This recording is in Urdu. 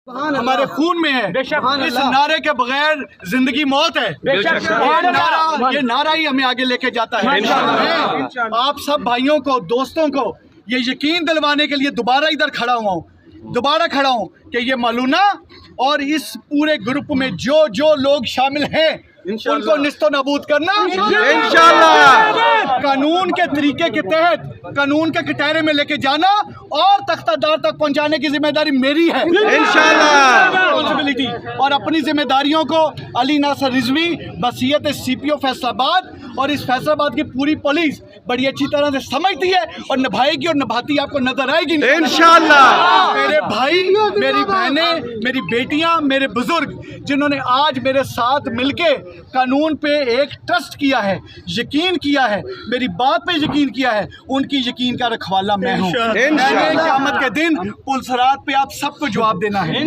ہمارے خون میں ہے، اس نعرے کے بغیر زندگی موت ہے۔ یہ نعرہ ہی ہمیں آگے لے کے جاتا ہے۔ میں آپ سب بھائیوں کو، دوستوں کو یہ یقین دلوانے کے لیے دوبارہ ادھر کھڑا ہوں کہ یہ مولونا اور اس پورے گروپ میں جو لوگ شامل ہیں ان کو نیست و نابود کرنا انشاءاللہ، قانون کے طریقے کے تحت قانون کے کٹہرے میں لے کے جانا اور تختہ دار تک پہنچانے کی ذمہ داری میری ہے انشاءاللہ۔ اور اپنی ذمہ داریوں کو علی ناصر رضوی بصیت سی پی او فیصل آباد اور اس فیصل آباد کی پوری پولیس بڑی اچھی طرح سے سمجھتی ہے اور نبھائے گی اور نبھاتی آپ کو نظر آئے گی انشاءاللہ۔ میرے بھائی، میری بہنیں، میری بیٹیاں، میرے بزرگ جنہوں نے آج میرے ساتھ مل کے قانون پہ ایک ٹرسٹ کیا ہے، یقین کیا ہے، میری بات پہ یقین کیا ہے، ان کی یقین کا رکھوالا میں ہوں۔ قیامت کے دن پلسرات پہ آپ سب کو جواب دینا ہے۔